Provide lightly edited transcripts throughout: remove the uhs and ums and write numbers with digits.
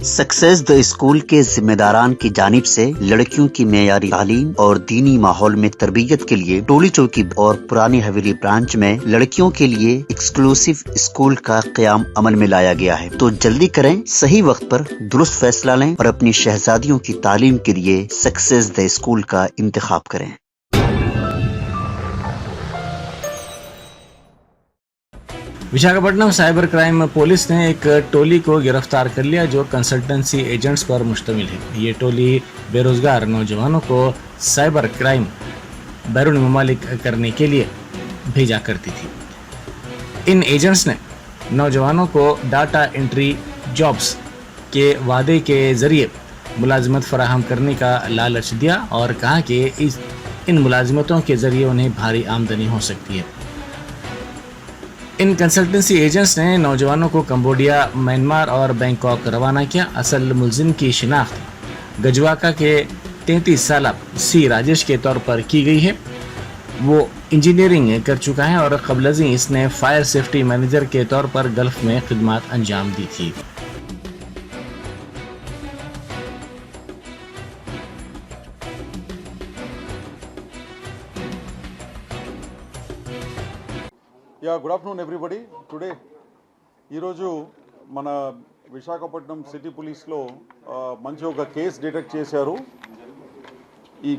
Success the school के जिम्मेदारान की जानिब से लड़कियों की मेयारी तालीम और दीनी माहौल में तरबियत के लिए टोली चौकी और पुरानी हवेली ब्रांच में लड़कियों के लिए एक्सक्लूसिव स्कूल का क़याम अमल में लाया गया है। तो जल्दी करें, सही वक्त पर दुरुस्त फैसला लें और अपनी शहजादियों की तालीम के लिए सक्सेस द स्कूल का इंतखाब करें। विशाखापट्टनम साइबर क्राइम पुलिस ने एक टोली को गिरफ्तार कर लिया जो कंसल्टेंसी एजेंट्स पर मुश्तमिल है। ये टोली बेरोजगार नौजवानों को साइबर क्राइम बैरून ममालिक करने के लिए भेजा करती थी। इन एजेंट्स ने नौजवानों को डाटा एंट्री जॉब्स के वादे के ज़रिए मुलाजिमत फराहम करने का लालच दिया और कहा कि इन मुलाजिमतों के ज़रिए उन्हें भारी आमदनी हो सकती है। इन कंसल्टेंसी एजेंट्स ने नौजवानों को कंबोडिया, म्यांमार और बैंकॉक रवाना किया। असल मुलजिम की शिनाख्त गजवाका के 33 साल सी राजेश के तौर पर की गई है। वो इंजीनियरिंग कर चुका है और क़ब्लज़ी इसने फायर सेफ्टी मैनेजर के तौर पर गल्फ में खिदमत अंजाम दी थी। Good afternoon everybody. టుడే ఈరోజు మన విశాఖపట్నం సిటీ పోలీస్లో మంచి ఒక కేసు డిటెక్ట్ చేశారు. ఈ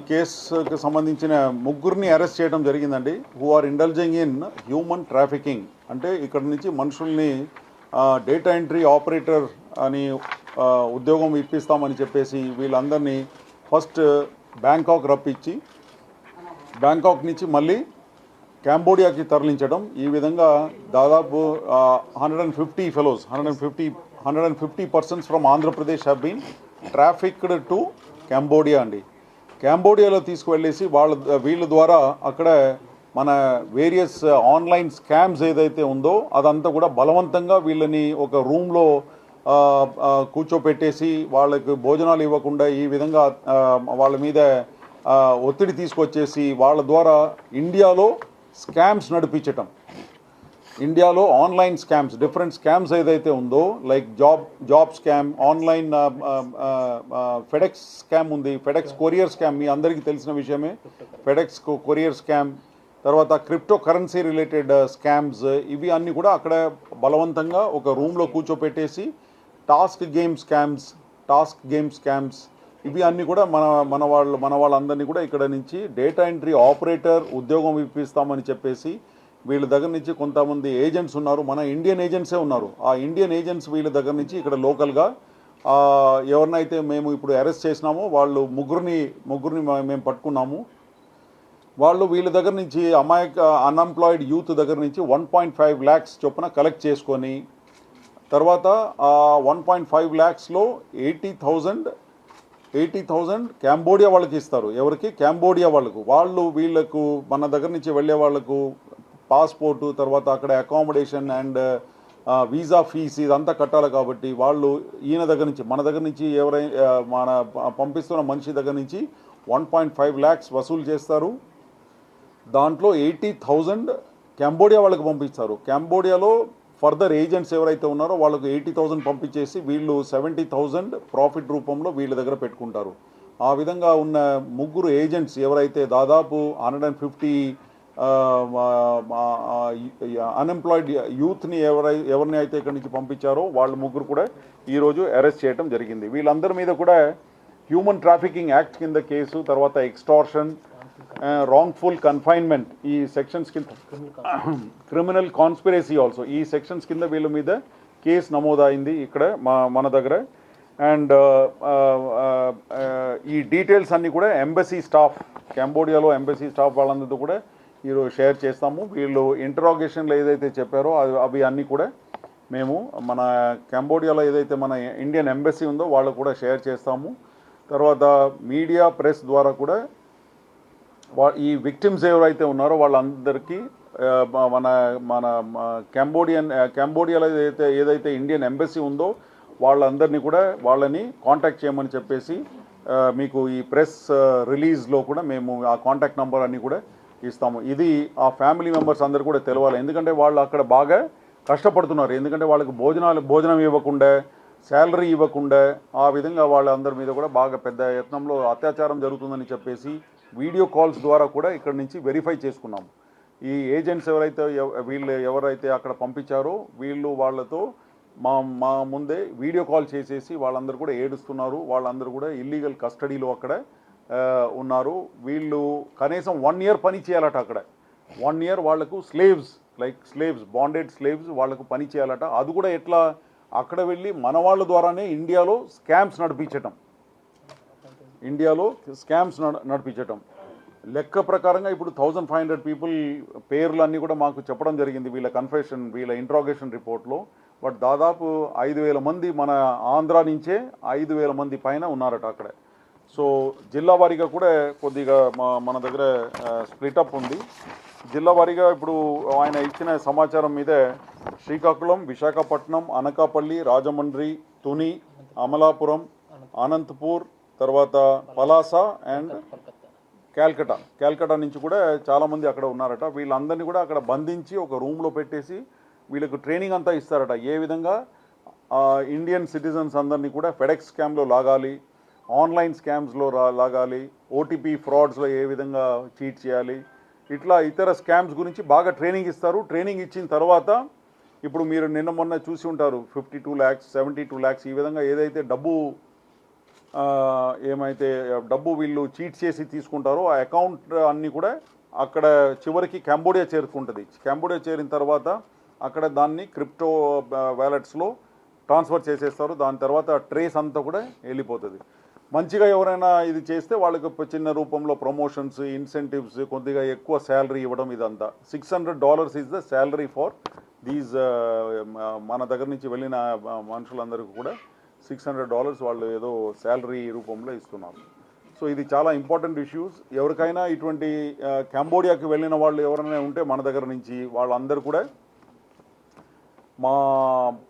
కేసుకి సంబంధించిన ముగ్గురిని అరెస్ట్ చేయడం జరిగిందండి. Who are indulging in human trafficking. అంటే ఇక్కడ నుంచి మనుషుల్ని డేటా ఎంట్రీ ఆపరేటర్ అని ఉద్యోగం ఇప్పిస్తామని చెప్పేసి వీళ్ళందరినీ ఫస్ట్ బ్యాంకాక్ రప్పించి బ్యాంకాక్ నుంచి మళ్ళీ కాంబోడియాకి తరలించడం. ఈ విధంగా దాదాపు 150 persons from Andhra Pradesh have been trafficked to Cambodia అండి. కాంబోడియాలో తీసుకువెళ్ళేసి వీళ్ళ ద్వారా అక్కడ మన వేరియస్ ఆన్లైన్ స్కామ్స్ ఏదైతే ఉందో అదంతా కూడా బలవంతంగా వీళ్ళని ఒక రూమ్లో కూర్చోపెట్టేసి వాళ్ళకి భోజనాలు ఇవ్వకుండా ఈ విధంగా వాళ్ళ మీద ఒత్తిడి తీసుకొచ్చేసి వాళ్ళ ద్వారా ఇండియాలో స్కామ్స్ నడిపించటం. ఇండియాలో ఆన్లైన్ స్కామ్స్, డిఫరెంట్ స్కామ్స్ ఏదైతే ఉందో like job scam, online FedEx scam ఉంది, ఫెడెక్స్ కొరియర్ స్కామ్ మీ అందరికీ తెలిసిన విషయమే. ఫెడెక్స్ కొరియర్ స్కామ్, తర్వాత క్రిప్టో కరెన్సీ రిలేటెడ్ స్కామ్స్, ఇవి అన్నీ కూడా అక్కడ బలవంతంగా ఒక రూమ్లో కూర్చోపెట్టేసి టాస్క్ గేమ్ స్కామ్స్ ఇవి అన్నీ కూడా మన వాళ్ళందరినీ కూడా ఇక్కడ నుంచి డేటా ఎంట్రీ ఆపరేటర్ ఉద్యోగం ఇప్పిస్తామని చెప్పేసి వీళ్ళ దగ్గర నుంచి కొంతమంది ఏజెంట్స్ ఉన్నారు, మన ఇండియన్ ఏజెంట్సే ఉన్నారు. ఆ ఇండియన్ ఏజెంట్స్ వీళ్ళ దగ్గర నుంచి ఇక్కడ లోకల్గా ఎవరినైతే మేము ఇప్పుడు అరెస్ట్ చేసినామో వాళ్ళు ముగ్గురిని మేము పట్టుకున్నాము. వాళ్ళు వీళ్ళ దగ్గర నుంచి అన్ఎంప్లాయిడ్ యూత్ దగ్గర నుంచి 1.5 lakhs చొప్పున కలెక్ట్ చేసుకొని తర్వాత 1.5 lakhsలో 80,000 కాంబోడియా వాళ్ళకి ఇస్తారు. ఎవరికి? కాంబోడియా వాళ్ళకు. వీళ్ళకు మన దగ్గర నుంచి వెళ్ళే వాళ్ళకు పాస్పోర్టు, తర్వాత అక్కడ అకామిడేషన్ అండ్ వీసా ఫీస్ ఇదంతా కట్టాలి. కాబట్టి వాళ్ళు మన దగ్గర నుంచి మన పంపిస్తున్న మనిషి దగ్గర నుంచి 1.5 lakhs వసూలు చేస్తారు. దాంట్లో 80,000 కాంబోడియా వాళ్ళకి పంపిస్తారు. కాంబోడియాలో ఫర్దర్ ఏజెంట్స్ ఎవరైతే ఉన్నారో వాళ్ళకు 80,000 పంపించేసి వీళ్ళు 70,000 ప్రాఫిట్ రూపంలో వీళ్ళ దగ్గర పెట్టుకుంటారు. ఆ విధంగా ఉన్న ముగ్గురు ఏజెంట్స్ ఎవరైతే దాదాపు 150 అన్ఎంప్లాయిడ్ యూత్ని ఎవరిని అయితే ఇక్కడి నుంచి పంపించారో వాళ్ళ ముగ్గురు కూడా ఈరోజు అరెస్ట్ చేయడం జరిగింది. వీళ్ళందరి మీద కూడా హ్యూమన్ ట్రాఫికింగ్ యాక్ట్ కింద కేసు, తర్వాత ఎక్స్టార్షన్, రాంగ్ఫుల్ కన్ఫైన్మెంట్ ఈ సెక్షన్స్ కింద, క్రిమినల్ కాన్స్పిరసీ ఆల్సో ఈ సెక్షన్స్ కింద వీళ్ళ మీద కేసు నమోదైంది ఇక్కడ మన దగ్గర. అండ్ ఈ డీటెయిల్స్ అన్నీ కూడా ఎంబసీ స్టాఫ్, కాంబోడియాలో ఎంబసీ స్టాఫ్ వాళ్ళందరితో కూడా ఈరోజు షేర్ చేస్తాము. వీళ్ళు ఇంటరాగేషన్లో ఏదైతే చెప్పారో అవి అన్నీ కూడా మేము మన కాంబోడియాలో ఏదైతే మన ఇండియన్ ఎంబసీ ఉందో వాళ్ళకు కూడా షేర్ చేస్తాము. తర్వాత మీడియా, ప్రెస్ ద్వారా కూడా ఈ విక్టిమ్స్ ఎవరైతే ఉన్నారో వాళ్ళందరికీ మన కాంబోడియాలో ఏదైతే ఇండియన్ ఎంబసీ ఉందో వాళ్ళందరినీ కూడా వాళ్ళని కాంటాక్ట్ చేయమని చెప్పేసి మీకు ఈ ప్రెస్ రిలీజ్లో కూడా మేము ఆ కాంటాక్ట్ నెంబర్ అన్నీ కూడా ఇస్తాము. ఇది ఆ ఫ్యామిలీ మెంబర్స్ అందరు కూడా తెలవాలి. ఎందుకంటే వాళ్ళు అక్కడ బాగా కష్టపడుతున్నారు. ఎందుకంటే వాళ్ళకి భోజనం ఇవ్వకుండా, శాలరీ ఇవ్వకుండా, ఆ విధంగా వాళ్ళందరి మీద కూడా బాగా పెద్ద యత్నంలో అత్యాచారం జరుగుతుందని చెప్పేసి వీడియో కాల్స్ ద్వారా కూడా ఇక్కడ నుంచి వెరిఫై చేసుకున్నాం. ఈ ఏజెంట్స్ ఎవరైతే అక్కడ పంపించారో వీళ్ళు వాళ్ళతో మా ముందే వీడియో కాల్ చేసేసి వాళ్ళందరూ కూడా ఏడుస్తున్నారు. వాళ్ళందరూ కూడా ఇల్లీగల్ కస్టడీలో అక్కడ ఉన్నారు. వీళ్ళు కనీసం 1 year పని చేయాలట అక్కడ. 1 year వాళ్లకు స్లేవ్స్ బాండెడ్ స్లేవ్స్ వాళ్లకు పని చేయాలట. అది కూడా ఎట్లా, అక్కడ వెళ్ళి మన వాళ్ళ ద్వారానే ఇండియాలో స్కామ్స్ నడిపించటం. లెక్క ప్రకారంగా ఇప్పుడు 1500 పీపుల్ పేర్లు అన్నీ కూడా మాకు చెప్పడం జరిగింది వీళ్ళ ఇంట్రాగేషన్ రిపోర్ట్లో. బట్ దాదాపు 5000 మంది మన ఆంధ్ర నుంచే 5000 మంది పైన ఉన్నారట అక్కడ. సో జిల్లా వారీగా కూడా కొద్దిగా మన దగ్గర స్ప్లిటప్ ఉంది. జిల్లా వారీగా ఇప్పుడు ఆయన ఇచ్చిన సమాచారం మీదే శ్రీకాకుళం, విశాఖపట్నం, అనకాపల్లి, రాజమండ్రి, తుని, అమలాపురం, అనంతపూర్, తర్వాత పలాస అండ్ క్యాల్కటా నుంచి కూడా చాలామంది అక్కడ ఉన్నారట. వీళ్ళందరినీ కూడా అక్కడ బంధించి ఒక రూమ్లో పెట్టేసి వీళ్ళకు ట్రైనింగ్ అంతా ఇస్తారట. ఏ విధంగా ఇండియన్ సిటిజన్స్ అందరినీ కూడా ఫెడెక్స్ స్కామ్లో లాగాలి, ఆన్లైన్ స్కామ్స్లో లాగాలి, ఓటీపీ ఫ్రాడ్స్లో ఏ విధంగా చీట్ చేయాలి, ఇట్లా ఇతర స్కామ్స్ గురించి బాగా ట్రైనింగ్ ఇస్తారు. ట్రైనింగ్ ఇచ్చిన తర్వాత ఇప్పుడు మీరు నిన్న మొన్న చూసి ఉంటారు 52 lakhs 72 lakhs ఈ విధంగా ఏదైతే డబ్బు వీళ్ళు చీట్ చేసి తీసుకుంటారో ఆ అకౌంట్ అన్నీ కూడా అక్కడ చివరికి కంబోడియా చేరుకుంటుంది. కంబోడియా చేరిన తర్వాత అక్కడ దాన్ని క్రిప్టో వ్యాలెట్స్లో ట్రాన్స్ఫర్ చేసేస్తారు. దాని తర్వాత ట్రేస్ అంతా కూడా వెళ్ళిపోతుంది. మంచిగా ఎవరైనా ఇది చేస్తే వాళ్ళకి చిన్న రూపంలో ప్రమోషన్స్, ఇన్సెంటివ్స్, కొద్దిగా ఎక్కువ శాలరీ ఇవ్వడం, ఇదంతా. $600 is the salary for these మన దగ్గర నుంచి వెళ్ళిన మనుషులందరికీ కూడా $600 వాళ్ళు ఏదో శాలరీ రూపంలో ఇస్తున్నారు. సో ఇది చాలా ఇంపార్టెంట్ ఇష్యూస్. ఎవరికైనా ఇటువంటి కంబోడియాకి వెళ్ళిన వాళ్ళు ఎవరైనా ఉంటే మన దగ్గర నుంచి వాళ్ళందరూ కూడా మా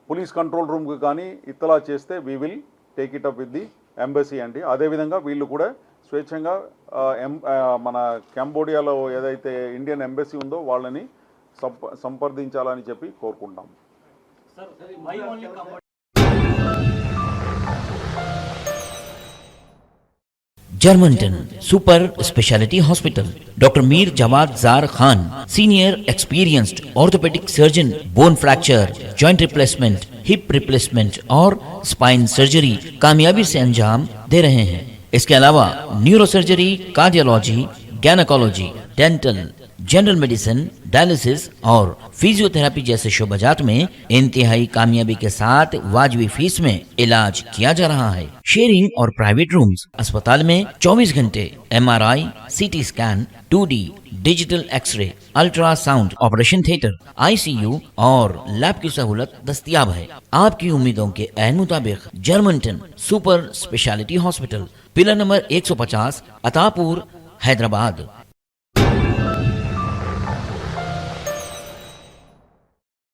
పోలీస్ కంట్రోల్ రూమ్కి కానీ ఇత్తలా చేస్తే we will take it up with the embassy అండి. అదేవిధంగా వీళ్ళు కూడా స్వేచ్ఛంగా మన కంబోడియాలో ఏదైతే ఇండియన్ ఎంబసీ ఉందో వాళ్ళని సంప్రదించాలని చెప్పి కోరుకుంటాం. Germanton super speciality hospital, doctor Mir Jawad Zar Khan, senior experienced orthopaedic surgeon, bone fracture, joint replacement, hip replacement और स्पाइन सर्जरी कामयाबी से अंजाम दे रहे हैं। इसके अलावा neuro surgery, cardiology, gynaecology, dental, general medicine, dialysis और फिजियोथेरेपी जैसे शोबाजात में इंतहाई कामयाबी के साथ वाजबी फीस में इलाज किया जा रहा है। शेयरिंग और प्राइवेट रूम्स, अस्पताल में 24 घंटे MRI, CT scan, 2D digital x ray, ultrasound, operation theatre, ICU और लैब की सहूलत दस्तयाब है। आपकी उम्मीदों के ऐन मुताबिक Germanton super speciality hospital, pillar number 150, Attapur, Hyderabad.